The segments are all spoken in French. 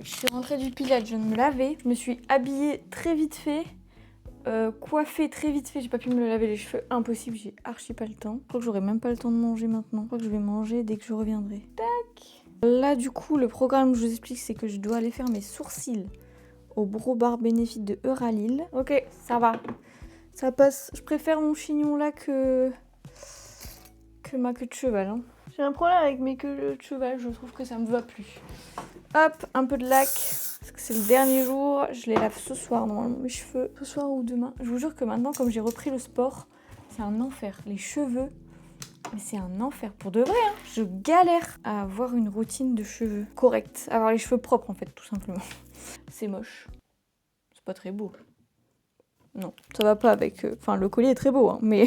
Je suis rentrée du pilates, je viens de me laver. Je me suis habillée très vite fait. Coiffée très vite fait, j'ai pas pu me laver les cheveux, impossible, j'ai archi pas le temps. Je crois que j'aurai même pas le temps de manger maintenant. Je crois que je vais manger dès que je reviendrai. Tac. Là du coup, le programme que je vous explique, c'est que je dois aller faire mes sourcils au Brow Bar Benefit de Euralil. Ok, ça va. Ça passe. Je préfère mon chignon là que ma queue de cheval. Hein. J'ai un problème avec mes queues de cheval, je trouve que ça me va plus. Hop, un peu de lac. Parce que c'est le dernier jour, je les lave ce soir normalement mes cheveux, ce soir ou demain. Je vous jure que maintenant comme j'ai repris le sport, c'est un enfer. Les cheveux, mais c'est un enfer pour de vrai. Hein. Je galère à avoir une routine de cheveux correcte, avoir les cheveux propres en fait tout simplement. C'est moche, c'est pas très beau. Non, ça va pas avec... Enfin le collier est très beau, hein, mais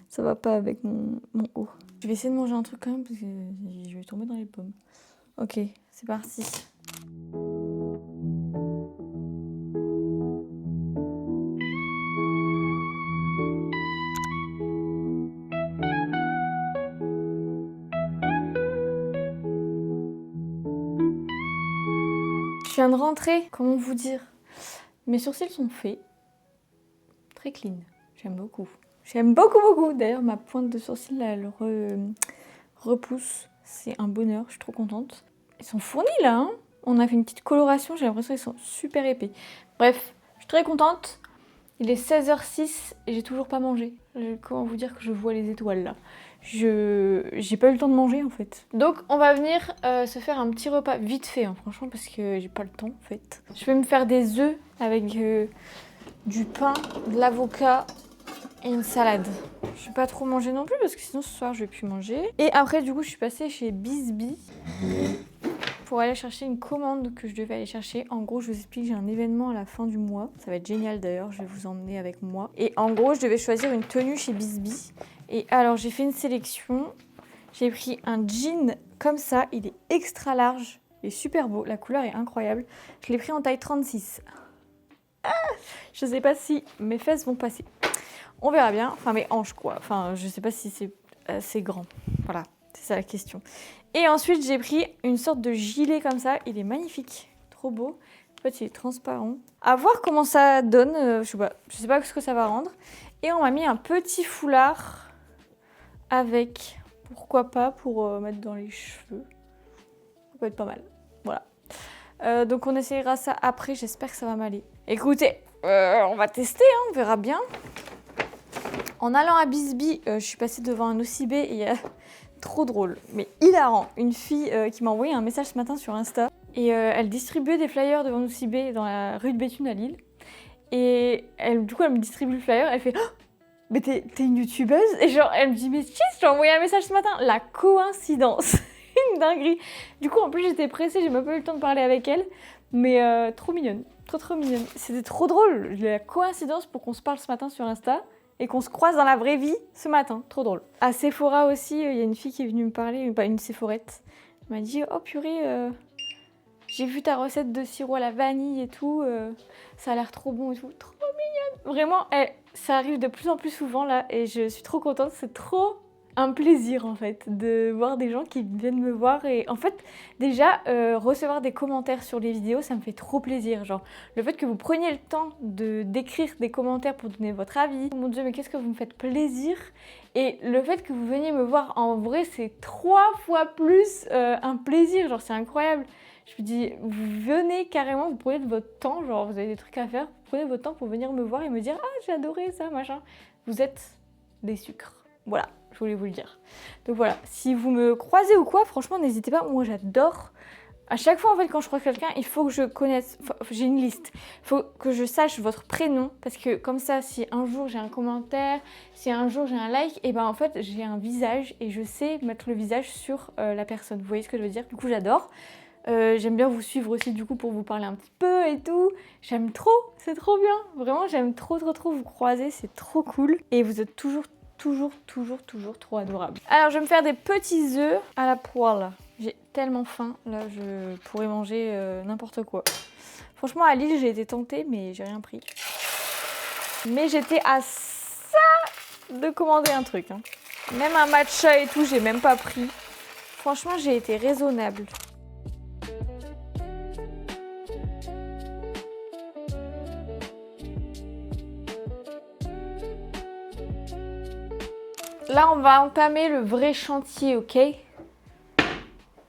ça va pas avec mon haut. Je vais essayer de manger un truc quand même parce que je vais tomber dans les pommes. Ok, c'est parti. Je viens de rentrer, comment vous dire? Mes sourcils sont faits. Très clean, j'aime beaucoup. J'aime beaucoup, beaucoup. D'ailleurs, ma pointe de sourcil, là, elle repousse. C'est un bonheur, je suis trop contente. Ils sont fournis, là, hein. On a fait une petite coloration, j'ai l'impression qu'ils sont super épais. Bref, je suis très contente. Il est 16h06 et j'ai toujours pas mangé. Comment vous dire que je vois les étoiles, là? J'ai pas eu le temps de manger en fait. Donc on va venir se faire un petit repas vite fait hein, franchement parce que j'ai pas le temps en fait. Je vais me faire des œufs avec du pain, de l'avocat et une salade. Je vais pas trop manger non plus parce que sinon ce soir je vais plus manger. Et après du coup je suis passée chez Bisbee pour aller chercher une commande que je devais aller chercher. En gros, je vous explique, j'ai un événement à la fin du mois. Ça va être génial d'ailleurs, je vais vous emmener avec moi. Et en gros, je devais choisir une tenue chez Bisbee. Et alors, j'ai fait une sélection. J'ai pris un jean comme ça, il est extra large. Il est super beau, la couleur est incroyable. Je l'ai pris en taille 36. Ah, je sais pas si mes fesses vont passer. On verra bien. Enfin, mes hanches quoi. Enfin, je sais pas si c'est assez grand. Voilà, c'est ça la question. Et ensuite, j'ai pris une sorte de gilet comme ça. Il est magnifique, trop beau. En fait, il est transparent. À voir comment ça donne. Je sais pas ce que ça va rendre. Et on m'a mis un petit foulard avec, pourquoi pas, pour mettre dans les cheveux. Ça peut être pas mal. Voilà. Donc on essayera ça après. J'espère que ça va m'aller. Écoutez, on va tester, hein, on verra bien. En allant à Bisbee, je suis passée devant un Nocibé et il y a... Trop drôle, mais hilarant. Une fille qui m'a envoyé un message ce matin sur Insta et elle distribuait des flyers devant Nocibé dans la rue de Béthune à Lille. Et du coup, elle me distribue le flyer, elle fait oh, mais t'es une youtubeuse? Et genre, elle me dit mais cheese, j'ai envoyé un message ce matin. La coïncidence, une dinguerie. Du coup, en plus, j'étais pressée, j'ai même pas eu le temps de parler avec elle, mais trop mignonne, trop mignonne. C'était trop drôle, la coïncidence pour qu'on se parle ce matin sur Insta. Et qu'on se croise dans la vraie vie ce matin. Trop drôle. À Sephora aussi, il y a une fille qui est venue me parler, pas une Sephorette. Elle m'a dit « Oh purée, j'ai vu ta recette de sirop à la vanille et tout. Ça a l'air trop bon et tout. Trop mignonne !» Vraiment, ça arrive de plus en plus souvent là. Et je suis trop contente. C'est trop un plaisir en fait de voir des gens qui viennent me voir. Et en fait, déjà, recevoir des commentaires sur les vidéos, ça me fait trop plaisir. Genre, le fait que vous preniez le temps d'écrire des commentaires pour donner votre avis. Mon Dieu, mais qu'est-ce que vous me faites plaisir. Et le fait que vous veniez me voir en vrai, c'est 3 fois plus un plaisir. Genre, c'est incroyable. Je me dis, vous venez carrément, vous prenez de votre temps. Genre, vous avez des trucs à faire. Vous prenez votre temps pour venir me voir et me dire « Ah, j'ai adoré ça, machin. » Vous êtes des sucres. Voilà. Je voulais vous le dire. Donc voilà, si vous me croisez ou quoi, franchement, n'hésitez pas. Moi, j'adore. À chaque fois, en fait, quand je croise quelqu'un, il faut que je connaisse... Enfin, j'ai une liste. Il faut que je sache votre prénom. Parce que comme ça, si un jour j'ai un commentaire, si un jour j'ai un like, et ben en fait, j'ai un visage et je sais mettre le visage sur la personne. Vous voyez ce que je veux dire? Du coup, j'adore. J'aime bien vous suivre aussi, du coup, pour vous parler un petit peu et tout. J'aime trop. C'est trop bien. Vraiment, j'aime trop vous croiser. C'est trop cool. Et vous êtes toujours trop adorable. Alors, je vais me faire des petits œufs à la poêle. J'ai tellement faim. Là, je pourrais manger n'importe quoi. Franchement, à Lille, j'ai été tentée, mais j'ai rien pris. Mais j'étais à ça de commander un truc. Hein. Même un matcha et tout, j'ai même pas pris. Franchement, j'ai été raisonnable. Là, on va entamer le vrai chantier, ok?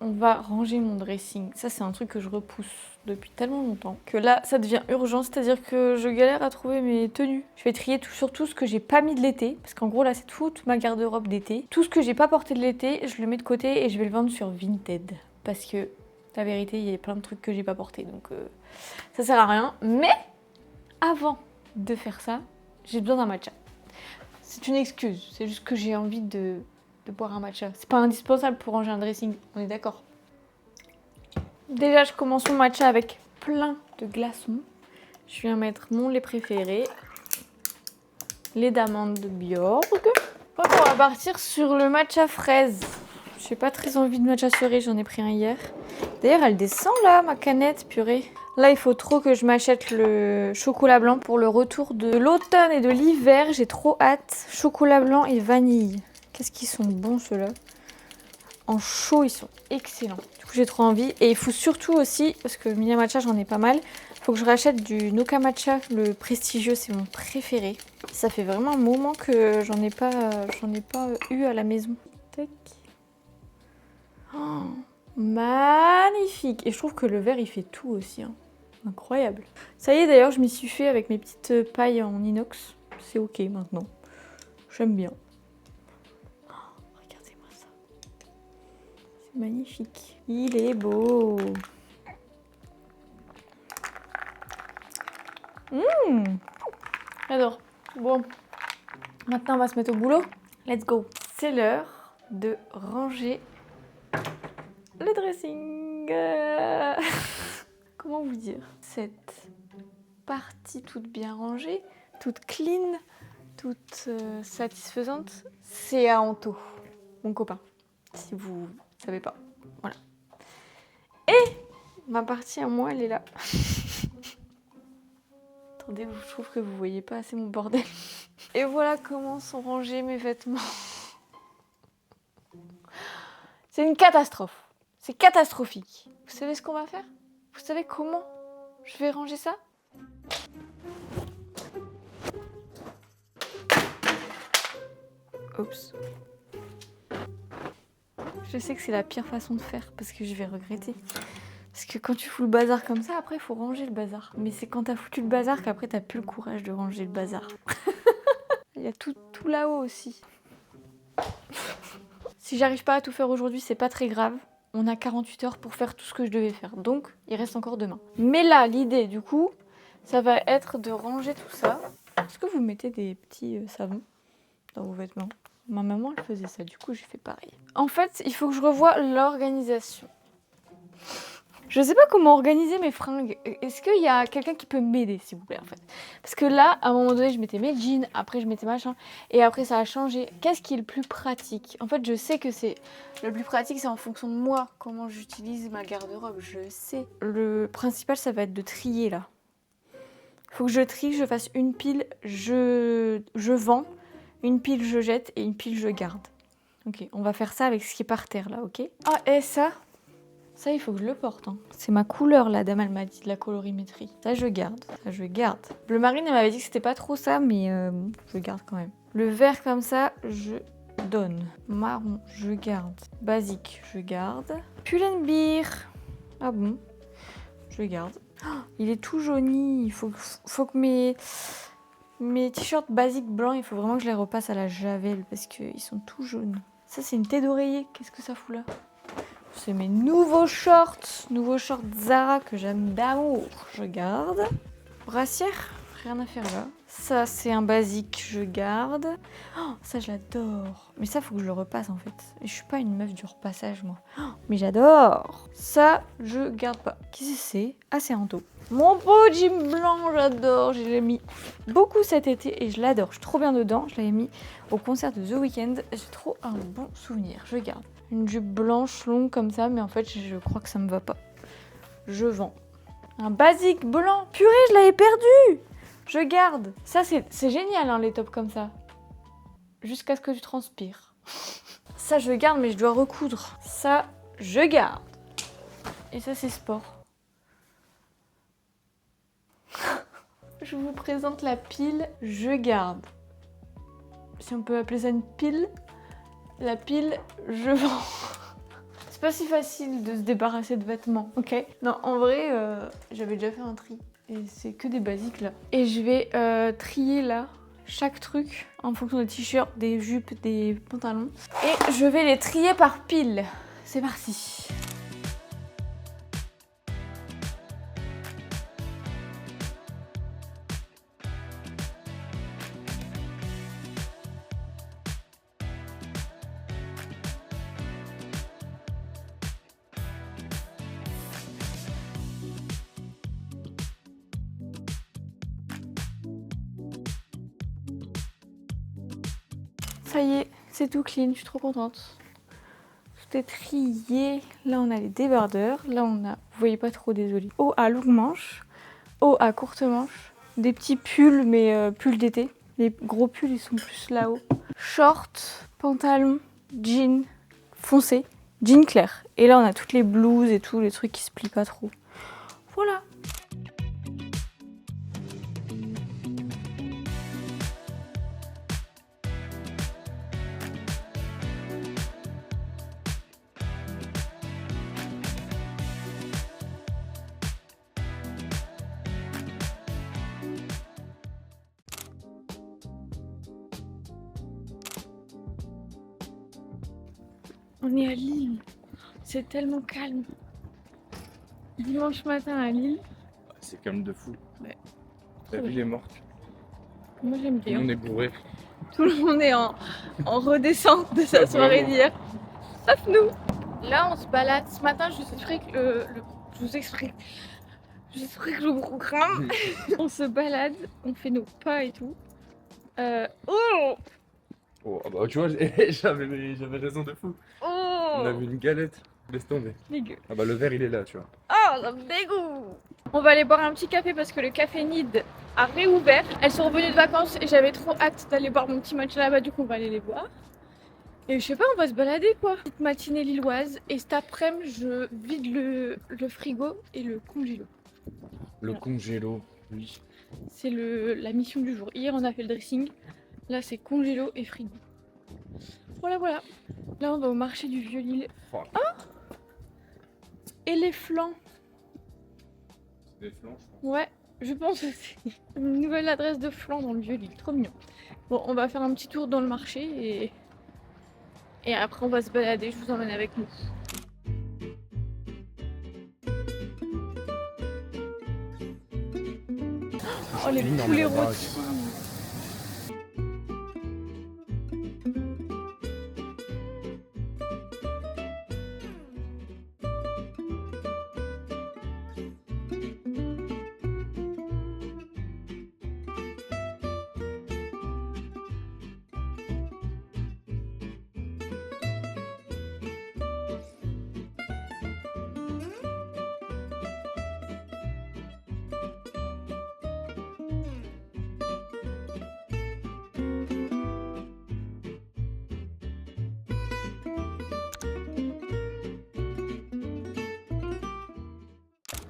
On va ranger mon dressing. Ça, c'est un truc que je repousse depuis tellement longtemps que là, ça devient urgent. C'est-à-dire que je galère à trouver mes tenues. Je vais trier sur tout ce que j'ai pas mis de l'été. Parce qu'en gros, là, c'est toute ma garde-robe d'été. Tout ce que j'ai pas porté de l'été, je le mets de côté et je vais le vendre sur Vinted. Parce que, la vérité, il y a plein de trucs que j'ai pas portés. Donc, ça sert à rien. Mais, avant de faire ça, j'ai besoin d'un matcha. C'est une excuse. C'est juste que j'ai envie de boire un matcha. C'est pas indispensable pour ranger un dressing, on est d'accord. Déjà, je commence mon matcha avec plein de glaçons. Je viens mettre mon lait préféré, lait d'amande de Bjorg. On va partir sur le matcha fraise. J'ai pas très envie de matcha cerise, j'en ai pris un hier. D'ailleurs, elle descend là, ma canette, purée. Là, il faut trop que je m'achète le chocolat blanc pour le retour de l'automne et de l'hiver. J'ai trop hâte. Chocolat blanc et vanille. Qu'est-ce qu'ils sont bons ceux-là. En chaud, ils sont excellents. Du coup, j'ai trop envie. Et il faut surtout aussi, parce que mini matcha, j'en ai pas mal, il faut que je rachète du Noka Matcha, le prestigieux, c'est mon préféré. Ça fait vraiment un moment que j'en ai pas eu à la maison. Tac. Oh, magnifique. Et je trouve que le verre, il fait tout aussi. Hein. Incroyable. Ça y est, d'ailleurs, je m'y suis fait avec mes petites pailles en inox. C'est ok maintenant. J'aime bien. Magnifique. Il est beau. J'adore. Bon, maintenant on va se mettre au boulot. Let's go. C'est l'heure de ranger le dressing. Comment vous dire? Cette partie toute bien rangée, toute clean, toute satisfaisante, c'est à Anto, mon copain. Si vous savez pas. Voilà. Et ma partie à moi, elle est là. Attendez, je trouve que vous voyez pas assez mon bordel. Et voilà comment sont rangés mes vêtements. C'est une catastrophe. C'est catastrophique. Vous savez ce qu'on va faire? Vous savez comment je vais ranger ça? Oups. Je sais que c'est la pire façon de faire parce que je vais regretter. Parce que quand tu fous le bazar comme ça, après il faut ranger le bazar. Mais c'est quand t'as foutu le bazar qu'après t'as plus le courage de ranger le bazar. Il y a tout là-haut aussi. Si j'arrive pas à tout faire aujourd'hui, c'est pas très grave. On a 48 heures pour faire tout ce que je devais faire. Donc, il reste encore demain. Mais là, l'idée du coup, ça va être de ranger tout ça. Est-ce que vous mettez des petits savons dans vos vêtements? Ma maman, elle faisait ça. Du coup, j'ai fait pareil. En fait, il faut que je revoie l'organisation. Je sais pas comment organiser mes fringues. Est-ce qu'il y a quelqu'un qui peut m'aider, s'il vous plaît, en fait? Parce que là, à un moment donné, je mettais mes jeans, après je mettais machin, et après ça a changé. Qu'est-ce qui est le plus pratique? En fait, je sais que c'est... Le plus pratique, c'est en fonction de moi, comment j'utilise ma garde-robe, je sais. Le principal, ça va être de trier, là. Faut que je trie, je fasse une pile, je vends, une pile, je jette, et une pile, je garde. Ok, on va faire ça avec ce qui est par terre, là, ok? Ah, et ça, il faut que je le porte. Hein. C'est ma couleur, la dame, elle m'a dit, de la colorimétrie. Ça, je garde. Ça, je garde. Bleu marine, elle m'avait dit que c'était pas trop ça, mais je garde quand même. Le vert comme ça, je donne. Marron, je garde. Basique, je garde. Pull&Bear. Ah bon? Je garde. Oh, il est tout jauni. Il faut que mes t-shirts basiques blancs, il faut vraiment que je les repasse à la javel parce qu'ils sont tout jaunes. Ça, c'est une tête d'oreiller. Qu'est-ce que ça fout là? C'est mes nouveaux shorts Zara que j'aime d'amour. Je garde. Brassière, rien à faire là. Ça, c'est un basique, je garde. Oh, ça, je l'adore. Mais ça, faut que je le repasse en fait. Et je suis pas une meuf du repassage, moi. Oh, mais j'adore. Ça, je garde pas. Qu'est-ce que c'est? Ah, c'est Anto. Mon beau jean blanc, j'adore. Je l'ai mis beaucoup cet été et je l'adore. Je suis trop bien dedans. Je l'avais mis au concert de The Weeknd. J'ai trop un bon souvenir. Je garde. Une jupe blanche longue comme ça, mais en fait, je crois que ça me va pas. Je vends. Un basique blanc. Purée, je l'avais perdu. Je garde. Ça, c'est génial, hein, les tops comme ça. Jusqu'à ce que tu transpires. Ça, je garde, mais je dois recoudre. Ça, je garde. Et ça, c'est sport. Je vous présente la pile. Je garde. Si on peut appeler ça une pile. La pile, je vends. C'est pas si facile de se débarrasser de vêtements, ok? Non, en vrai, j'avais déjà fait un tri. Et c'est que des basiques là. Et je vais trier là chaque truc en fonction des t-shirts, des jupes, des pantalons. Et je vais les trier par pile. C'est parti. Ça y est, c'est tout clean, je suis trop contente. Tout est trié. Là, on a les débardeurs. Là, on a, vous voyez pas trop, désolé, haut à longue manche, haut à courte manche, des petits pulls, mais pulls d'été. Les gros pulls, ils sont plus là-haut. Shorts, pantalon, jean foncé, jean clair. Et là, on a toutes les blouses et tout, les trucs qui se plient pas trop. Voilà. On est à Lille. C'est tellement calme. Dimanche matin à Lille. C'est calme de fou. Ouais. La ville est morte. Moi j'aime Tout le bien. monde est bourré. Tout le monde est en redescente de sa soirée d'hier. Sauf nous. Là on se balade. Ce matin je vous explique je vous explique le programme. On se balade, on fait nos pas et tout. Oh, Oh, ah bah tu vois, j'avais raison de fou. On a oh, vu une galette. Laisse tomber. dégueu. Ah bah le verre il est là, tu vois. Oh, ça me dégoûte. On va aller boire un petit café parce que le café Nid a réouvert. Elles sont revenues de vacances et j'avais trop hâte d'aller boire mon petit match là-bas, du coup on va aller les boire. Et je sais pas, on va se balader quoi. Petite matinée lilloise et cet après-midi je vide le frigo et le congélo. Le Voilà. congélo, oui. C'est la mission du jour. Hier on a fait le dressing, là c'est congélo et frigo. Voilà voilà. Là on va au marché du Vieux-Lille. Fuck. Et les flancs. Des flancs, je pense. Ouais, je pense aussi. Une nouvelle adresse de flan dans le Vieux-Lille, trop mignon. Bon, on va faire un petit tour dans le marché et après on va se balader, je vous emmène avec nous. Oh les poulets rôtis.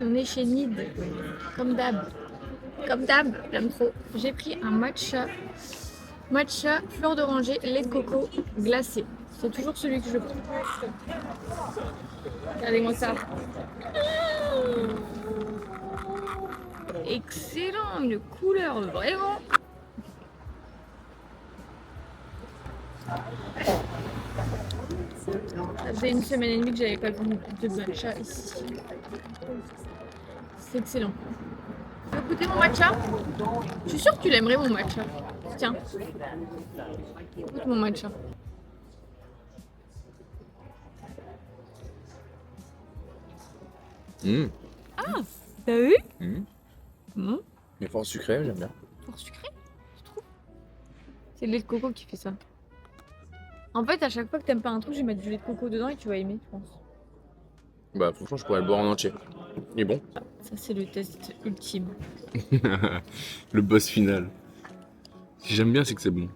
On est chez Nid, comme d'hab. Comme d'hab, j'aime trop. J'ai pris un matcha fleur d'oranger, lait de coco glacé. C'est toujours celui que je prends. Regardez-moi ça. Excellent, une couleur vraiment. Ça faisait une semaine et demie que j'avais pas bu de matcha ici. C'est excellent. Tu veux goûter mon matcha? Je suis sûre que tu l'aimerais mon matcha. Tiens. Goûte mon matcha. T'as vu? Mais fort sucré, j'aime bien. Fort sucré, je trouve. C'est le lait de coco qui fait ça. En fait, à chaque fois que t'aimes pas un truc, je vais mettre du lait de coco dedans et tu vas aimer, je pense. Bah franchement, je pourrais le boire en entier. Il est bon. Ça, c'est le test ultime. Le boss final. Si j'aime bien, c'est que c'est bon.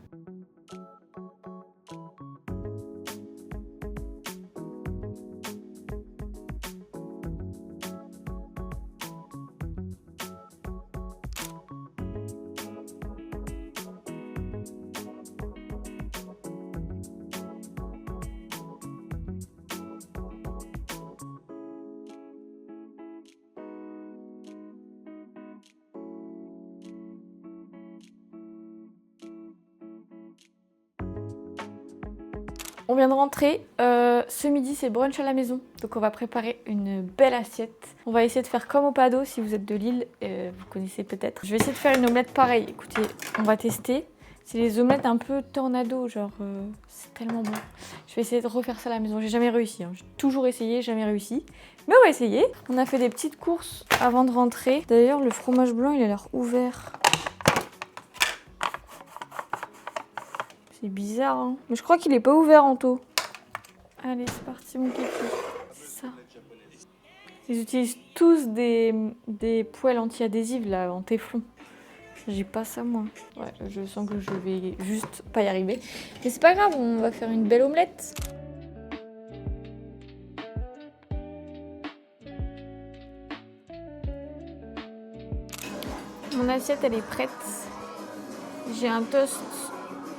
On vient de rentrer. Ce midi, c'est brunch à la maison. Donc on va préparer une belle assiette. On va essayer de faire comme au Pado, si vous êtes de Lille. Vous connaissez peut-être. Je vais essayer de faire une omelette pareille. Écoutez, on va tester. C'est les omelettes un peu tornado, genre c'est tellement bon. Je vais essayer de refaire ça à la maison. J'ai jamais réussi. J'ai toujours essayé, jamais réussi. Mais on va essayer. On a fait des petites courses avant de rentrer. D'ailleurs, le fromage blanc, il a l'air ouvert. C'est bizarre, hein. Mais je crois qu'il est pas ouvert en taux. Allez, c'est parti, mon kéké. C'est ça. Ils utilisent tous des poêles anti-adhésives, là, en téflon. J'ai pas ça, moi. Ouais, je sens que je vais juste pas y arriver. Mais c'est pas grave, on va faire une belle omelette. Mon assiette, elle est prête. J'ai un toast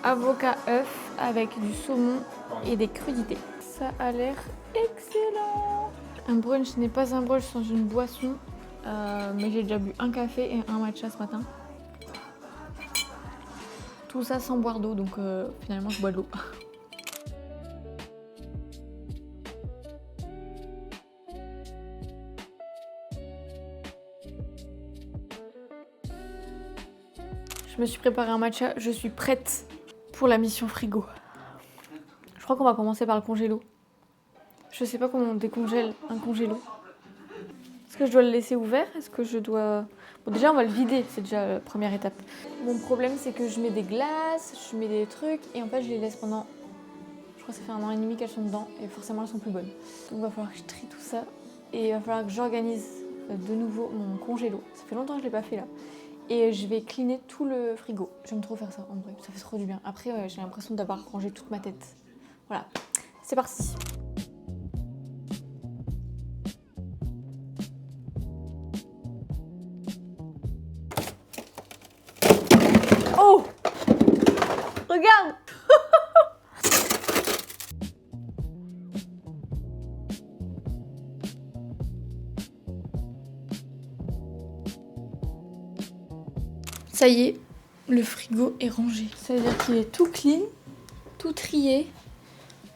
avocat œuf avec du saumon et des crudités. Ça a l'air excellent. Un brunch n'est pas un brunch sans une boisson. Mais j'ai déjà bu un café et un matcha ce matin. Tout ça sans boire d'eau, donc finalement je bois de l'eau. Je me suis préparé un matcha, je suis prête pour la mission frigo. Je crois qu'on va commencer par le congélo. Je sais pas comment on décongèle un congélo. Est-ce que je dois le laisser ouvert? Est-ce que je dois... Bon, déjà on va le vider, c'est déjà la première étape. Mon problème c'est que je mets des glaces, je mets des trucs et en fait je les laisse pendant... Je crois que ça fait 1 an et demi qu'elles sont dedans et forcément elles sont plus bonnes. Donc il va falloir que je trie tout ça et il va falloir que j'organise de nouveau mon congélo. Ça fait longtemps que je l'ai pas fait là. Et je vais cleaner tout le frigo. J'aime trop faire ça en vrai, ça fait trop du bien. Après j'ai l'impression d'avoir rangé toute ma tête. Voilà, c'est parti. Oh! Regarde! Ça y est, le frigo est rangé. Ça veut dire qu'il est tout clean, tout trié,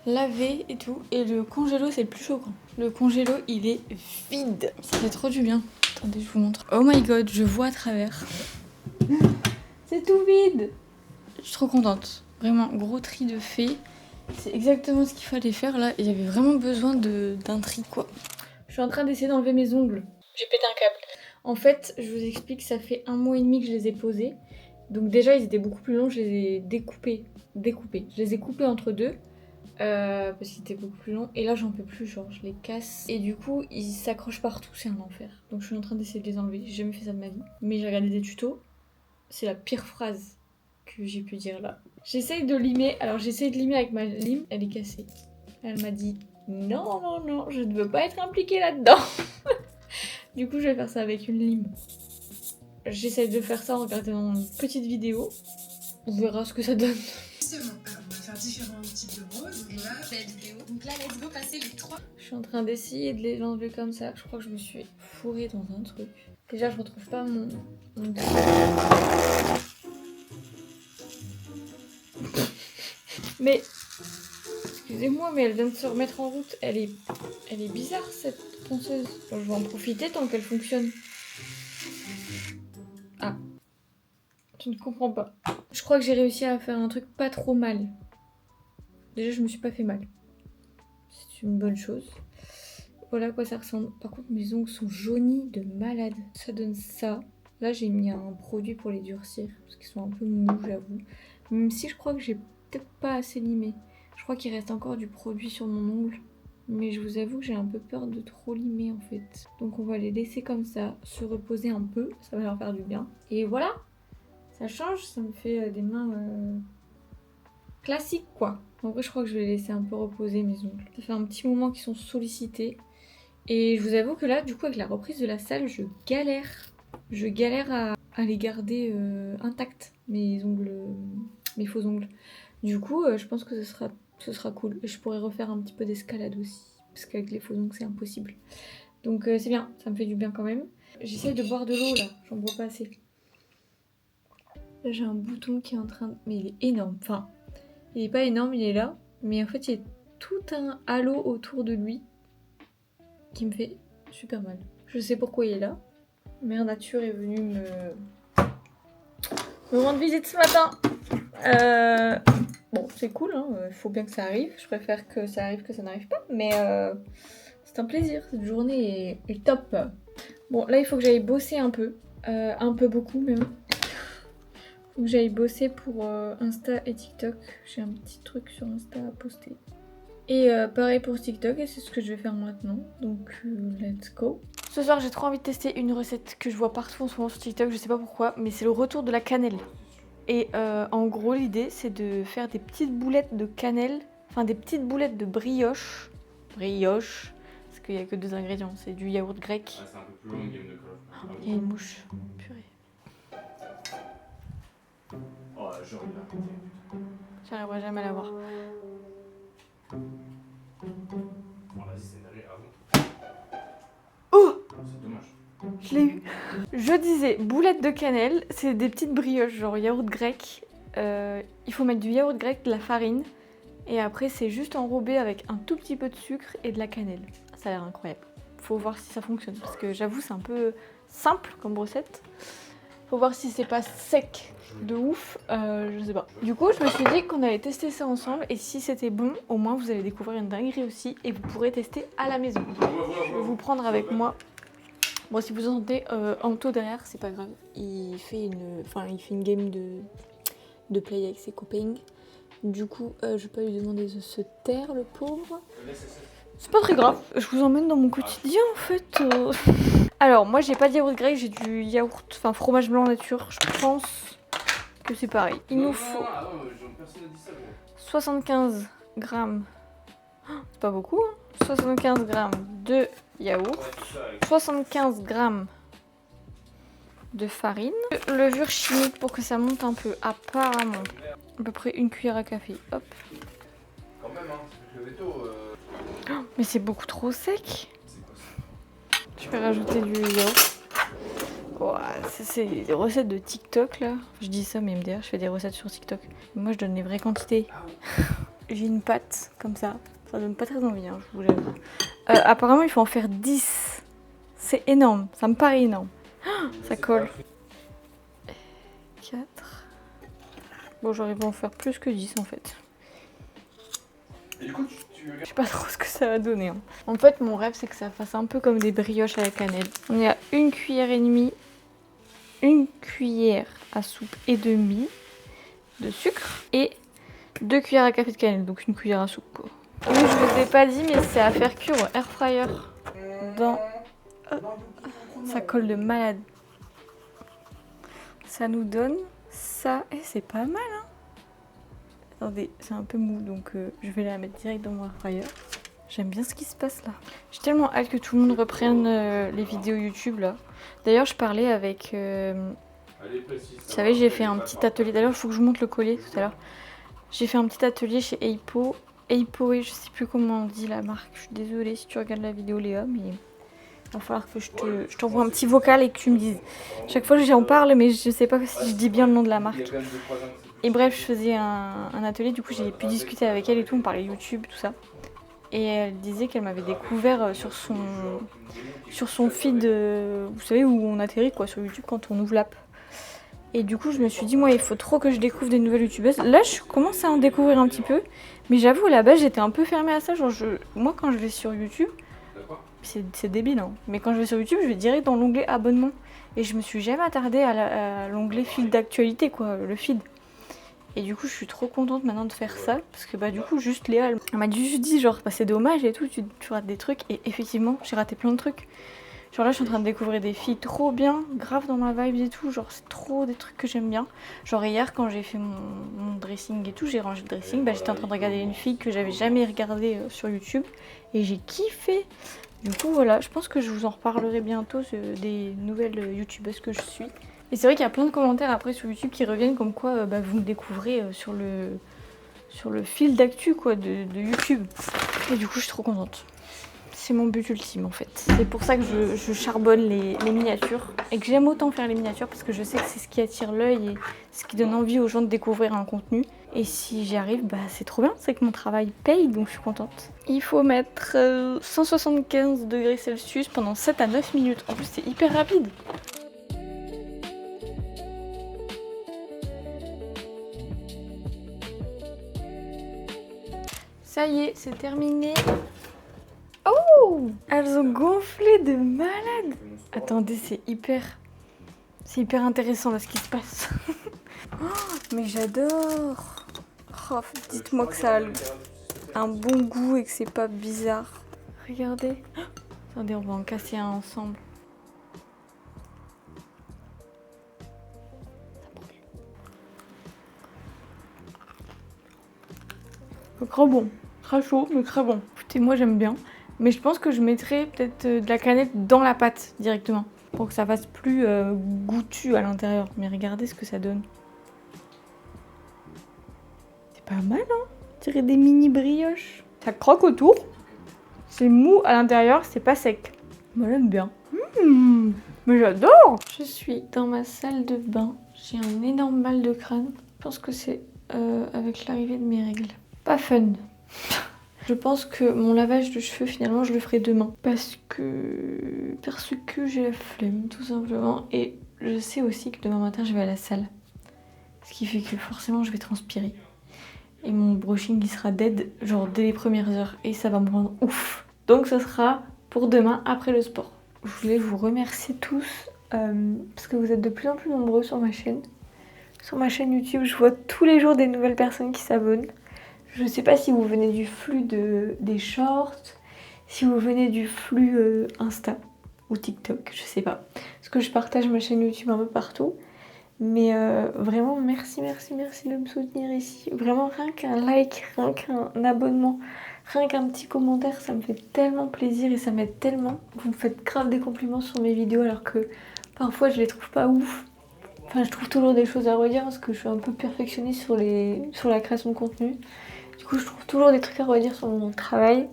lavé et tout. Et le congélo, c'est le plus choquant. Le congélo, il est vide. Ça fait trop du bien. Attendez, je vous montre. Oh my god, je vois à travers. C'est tout vide. Je suis trop contente. Vraiment, gros tri de fait. C'est exactement ce qu'il fallait faire là. Il y avait vraiment besoin d'un tri, quoi. Je suis en train d'essayer d'enlever mes ongles. J'ai pété un câble. En fait, je vous explique, ça fait 1 mois et demi que je les ai posés. Donc déjà, ils étaient beaucoup plus longs, je les ai découpés. Je les ai coupés entre deux. Parce qu'ils étaient beaucoup plus longs. Et là, j'en peux plus, genre, je les casse. Et du coup, ils s'accrochent partout, c'est un enfer. Donc je suis en train d'essayer de les enlever. J'ai jamais fait ça de ma vie. Mais j'ai regardé des tutos. C'est la pire phrase que j'ai pu dire là. J'essaye de limer. Alors j'essaye de limer avec ma lime. Elle est cassée. Elle m'a dit non, non, non, je ne veux pas être impliquée là-dedans. Du coup, je vais faire ça avec une lime. J'essaye de faire ça en regardant une petite vidéo. On verra ce que ça donne. Justement, alors on va faire différents types de roses. Donc là, la vidéo. Donc là, let's go passer les 3. Je suis en train d'essayer de les enlever comme ça. Je crois que je me suis fourrée dans un truc. Déjà, je retrouve pas mon... Mais... Excusez-moi, mais elle vient de se remettre en route. Elle est bizarre, cette ponceuse. Je vais en profiter tant qu'elle fonctionne. Ah. Je ne comprends pas. Je crois que j'ai réussi à faire un truc pas trop mal. Déjà, je me suis pas fait mal. C'est une bonne chose. Voilà à quoi ça ressemble. Par contre, mes ongles sont jaunis de malade. Ça donne ça. Là, j'ai mis un produit pour les durcir. Parce qu'ils sont un peu mous, j'avoue. Même si je crois que j'ai peut-être pas assez limé. Je crois qu'il reste encore du produit sur mon ongle. Mais je vous avoue que j'ai un peu peur de trop limer en fait. Donc on va les laisser comme ça, se reposer un peu. Ça va leur faire du bien. Et voilà. Ça change, ça me fait des mains classiques quoi. En vrai, je crois que je vais laisser un peu reposer mes ongles. Ça fait un petit moment qu'ils sont sollicités. Et je vous avoue que là, du coup, avec la reprise de la salle, je galère. Je galère à les garder intacts, mes ongles, mes faux ongles. Du coup, je pense que ce sera cool. Et je pourrais refaire un petit peu d'escalade aussi. Parce qu'avec les faux ongles, c'est impossible. Donc c'est bien, ça me fait du bien quand même. J'essaie de boire de l'eau là, j'en bois pas assez. Là, j'ai un bouton qui est en train de... Mais il est énorme. Enfin, il est pas énorme, il est là. Mais en fait, il y a tout un halo autour de lui qui me fait super mal. Je sais pourquoi il est là. Mère Nature est venue me rendre visite ce matin. Bon, c'est cool, hein. Faut bien que ça arrive. Je préfère que ça arrive que ça n'arrive pas. Mais c'est un plaisir. Cette journée est top. Bon, là, il faut que j'aille bosser un peu. Un peu beaucoup même. Faut que j'aille bosser pour Insta et TikTok. J'ai un petit truc sur Insta à poster. Et pareil pour TikTok, et c'est ce que je vais faire maintenant. Donc, let's go. Ce soir, j'ai trop envie de tester une recette que je vois partout en ce moment sur TikTok. Je sais pas pourquoi, mais c'est le retour de la cannelle. Et en gros, l'idée, c'est de faire des petites boulettes de cannelle. Enfin, des petites boulettes de brioche. Brioche. Parce qu'il n'y a que 2 ingrédients. C'est du yaourt grec. Ah, c'est un peu plus long une game de Call of. Oh, il y a une mouche. Purée. Oh, genre, il a arrêté. J'arriverai jamais à la voir. Bon, vas-y, c'est narré avant. Oh! C'est dommage. Je l'ai eu. Je disais, boulettes de cannelle, c'est des petites brioches, genre yaourt grec. Il faut mettre du yaourt grec, de la farine. Et après, c'est juste enrobé avec un tout petit peu de sucre et de la cannelle. Ça a l'air incroyable. Faut voir si ça fonctionne. Parce que j'avoue, c'est un peu simple comme recette. Faut voir si c'est pas sec de ouf. Je sais pas. Du coup, je me suis dit qu'on allait tester ça ensemble. Et si c'était bon, au moins vous allez découvrir une dinguerie aussi. Et vous pourrez tester à la maison. Je vais vous prendre avec moi. Bon, si vous entendez Anto derrière, c'est pas grave. Il fait une game de play avec ses copains. Du coup, je vais pas lui demander de se taire, le pauvre. C'est pas très grave. Je vous emmène dans mon quotidien, en fait. Alors, moi, j'ai pas de yaourt grec, j'ai du yaourt, enfin fromage blanc nature. Je pense que c'est pareil. Il nous faut 75 grammes. C'est pas beaucoup, hein. 75 grammes de yaourt, 75 grammes de farine, levure chimique pour que ça monte un peu, apparemment à peu près 1 cuillère à café, hop. Quand même, hein, le veto. Oh, mais c'est beaucoup trop sec. Je vais rajouter du yaourt. Oh, c'est des recettes de TikTok là. Je dis ça, mais MDR, je fais des recettes sur TikTok. Moi, je donne les vraies quantités. J'ai une pâte comme ça. Ça donne pas très envie, hein, je vous l'avoue. Apparemment, il faut en faire 10. C'est énorme. Ça me paraît énorme. Ça colle. 4. Bon, j'aurais pu en faire plus que 10 en fait. Et du coup, Je sais pas trop ce que ça va donner. Hein. En fait, mon rêve, c'est que ça fasse un peu comme des brioches à la cannelle. On est à 1 cuillère et demie, 1 cuillère à soupe et demie de sucre et 2 cuillères à café de cannelle, donc 1 cuillère à soupe quoi. Oui, je vous ai pas dit, mais c'est à faire cuire au air fryer. Dans... ça colle de malade. Ça nous donne ça. Et c'est pas mal, hein. Attendez, c'est un peu mou, donc je vais la mettre direct dans mon air fryer. J'aime bien ce qui se passe là. J'ai tellement hâte que tout le monde reprenne les vidéos YouTube là. D'ailleurs, je parlais avec... vous savez, j'ai fait un petit atelier. D'ailleurs, il faut que je vous montre le collier tout à l'heure. J'ai fait un petit atelier chez Eipo. Eipo, je sais plus comment on dit la marque. Je suis désolée si tu regardes la vidéo Léa, mais il va falloir que je t'envoie un petit vocal et que tu me dises. Chaque fois j'en parle, mais je sais pas si je dis bien le nom de la marque. Et bref, je faisais un atelier, du coup j'ai pu discuter avec elle et tout, on parlait YouTube, tout ça. Et elle disait qu'elle m'avait découvert sur son feed, vous savez, où on atterrit quoi, sur YouTube quand on ouvre l'app. Et du coup, je me suis dit, moi, il faut trop que je découvre des nouvelles youtubeuses. Là, je commence à en découvrir un petit peu. Mais j'avoue, à la base, j'étais un peu fermée à ça. Genre, moi, quand je vais sur YouTube, c'est débile, hein. Mais quand je vais sur YouTube, je vais direct dans l'onglet abonnement. Et je me suis jamais attardée à l'onglet fil d'actualité, quoi, le feed. Et du coup, je suis trop contente maintenant de faire ça. Parce que, bah, du coup, juste Léa, elle m'a juste dit, genre, bah, c'est dommage et tout, tu rates des trucs. Et effectivement, j'ai raté plein de trucs. Genre là, je suis en train de découvrir des filles trop bien, grave dans ma vibe et tout. Genre, c'est trop des trucs que j'aime bien. Genre, hier, quand j'ai fait mon dressing et tout, j'ai rangé le dressing, bah, j'étais en train de regarder une fille que j'avais jamais regardée sur YouTube. Et j'ai kiffé. Du coup, voilà, je pense que je vous en reparlerai bientôt des nouvelles youtubeuses que je suis. Et c'est vrai qu'il y a plein de commentaires après sur YouTube qui reviennent comme quoi bah, vous me découvrez sur le fil d'actu quoi de YouTube. Et du coup, je suis trop contente. C'est mon but ultime en fait. C'est pour ça que je charbonne les miniatures et que j'aime autant faire les miniatures parce que je sais que c'est ce qui attire l'œil et ce qui donne envie aux gens de découvrir un contenu. Et si j'y arrive, bah c'est trop bien, c'est que mon travail paye, donc je suis contente. Il faut mettre 175 degrés Celsius pendant 7 à 9 minutes. En plus c'est hyper rapide. Ça y est, c'est terminé. Oh, elles ont gonflé de malade. Attendez, c'est hyper intéressant là ce qui se passe. Oh, mais j'adore. Oh, dites-moi que ça a un bon goût et que c'est pas bizarre. Regardez. Oh, attendez, on va en casser un ensemble. C'est très bon. Très chaud, mais très bon. Écoutez, moi j'aime bien. Mais je pense que je mettrais peut-être de la cannelle dans la pâte directement. Pour que ça fasse plus goûtu à l'intérieur. Mais regardez ce que ça donne. C'est pas mal, hein? On dirait des mini brioches. Ça croque autour. C'est mou à l'intérieur, c'est pas sec. Moi j'aime bien. Mais j'adore! Je suis dans ma salle de bain. J'ai un énorme mal de crâne. Je pense que c'est avec l'arrivée de mes règles. Pas fun. Je pense que mon lavage de cheveux, finalement, je le ferai demain. Parce que j'ai la flemme, tout simplement. Et je sais aussi que demain matin, je vais à la salle. Ce qui fait que forcément, je vais transpirer. Et mon brushing, il sera dead, genre dès les premières heures. Et ça va me rendre ouf. Donc, ça sera pour demain, après le sport. Je voulais vous remercier tous. Parce que vous êtes de plus en plus nombreux sur ma chaîne. Sur ma chaîne YouTube, je vois tous les jours des nouvelles personnes qui s'abonnent. Je ne sais pas si vous venez du flux des shorts, si vous venez du flux Insta ou TikTok, je sais pas. Parce que je partage ma chaîne YouTube un peu partout. Mais vraiment, merci de me soutenir ici. Vraiment, rien qu'un like, rien qu'un abonnement, rien qu'un petit commentaire, ça me fait tellement plaisir et ça m'aide tellement. Vous me faites grave des compliments sur mes vidéos alors que parfois je les trouve pas ouf. Enfin, je trouve toujours des choses à redire parce que je suis un peu perfectionniste sur la création de contenu. Du coup, je trouve toujours des trucs à redire sur mon travail.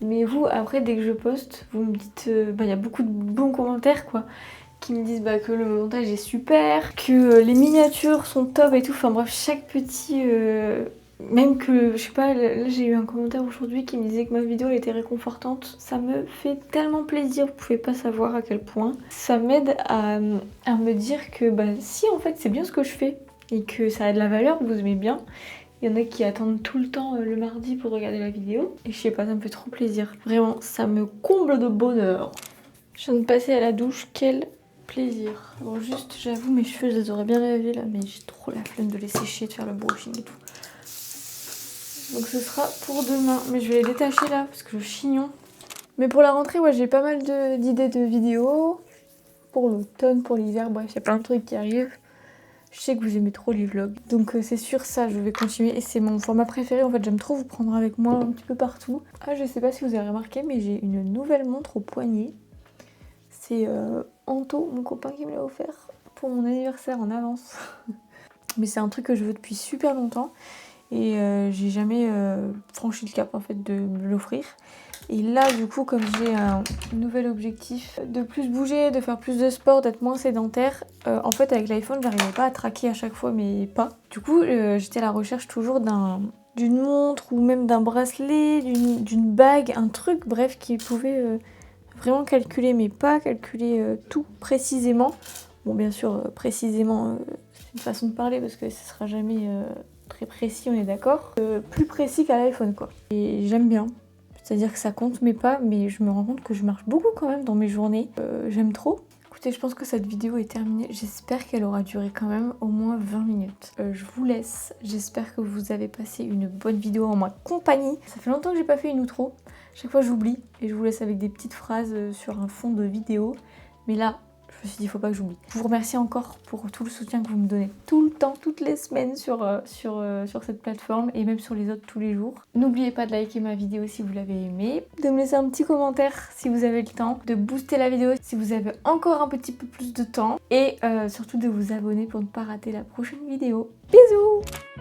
Mais vous, après, dès que je poste, vous me dites... il y a beaucoup de bons commentaires, quoi. Qui me disent que le montage est super, que les miniatures sont top et tout. Enfin bref, chaque petit... même que, je sais pas, là j'ai eu un commentaire aujourd'hui qui me disait que ma vidéo elle était réconfortante. Ça me fait tellement plaisir, vous pouvez pas savoir à quel point. Ça m'aide à me dire que si en fait c'est bien ce que je fais et que ça a de la valeur, vous aimez bien. Il y en a qui attendent tout le temps le mardi pour regarder la vidéo. Et je sais pas, ça me fait trop plaisir. Vraiment, ça me comble de bonheur. Je viens de passer à la douche, quel plaisir. Bon, juste, j'avoue, mes cheveux, je les aurais bien lavés là, mais j'ai trop la flemme de les sécher, de faire le brushing et tout. Donc ce sera pour demain. Mais je vais les détacher là, parce que le chignon. Mais pour la rentrée, ouais, j'ai pas mal d'idées de vidéos. Pour l'automne, pour l'hiver, bref, il y a plein de trucs qui arrivent. Je sais que vous aimez trop les vlogs, donc c'est sûr ça, je vais continuer et c'est mon format préféré. En fait, j'aime trop vous prendre avec moi un petit peu partout. Ah, je sais pas si vous avez remarqué, mais j'ai une nouvelle montre au poignet. C'est Anto, mon copain, qui me l'a offert pour mon anniversaire en avance. Mais c'est un truc que je veux depuis super longtemps et j'ai jamais franchi le cap en fait de me l'offrir. Et là, du coup, comme j'ai un nouvel objectif de plus bouger, de faire plus de sport, d'être moins sédentaire, en fait, avec l'iPhone, j'arrivais pas à traquer à chaque fois mes pas. Du coup, j'étais à la recherche toujours d'une montre ou même d'un bracelet, d'une bague, un truc, bref, qui pouvait vraiment calculer mes pas, calculer tout précisément. Bon, bien sûr, précisément, c'est une façon de parler parce que ce sera jamais très précis, on est d'accord. Plus précis qu'à l'iPhone, quoi. Et j'aime bien. C'est-à-dire que ça compte mes pas, mais je me rends compte que je marche beaucoup quand même dans mes journées. J'aime trop. Écoutez, je pense que cette vidéo est terminée. J'espère qu'elle aura duré quand même au moins 20 minutes. Je vous laisse. J'espère que vous avez passé une bonne vidéo en ma compagnie. Ça fait longtemps que j'ai pas fait une outro. Chaque fois j'oublie et je vous laisse avec des petites phrases sur un fond de vidéo. Mais là, je me suis dit, il faut pas que j'oublie. Je vous remercie encore pour tout le soutien que vous me donnez tout le temps, toutes les semaines sur cette plateforme et même sur les autres tous les jours. N'oubliez pas de liker ma vidéo si vous l'avez aimée, de me laisser un petit commentaire si vous avez le temps, de booster la vidéo si vous avez encore un petit peu plus de temps et surtout de vous abonner pour ne pas rater la prochaine vidéo. Bisous!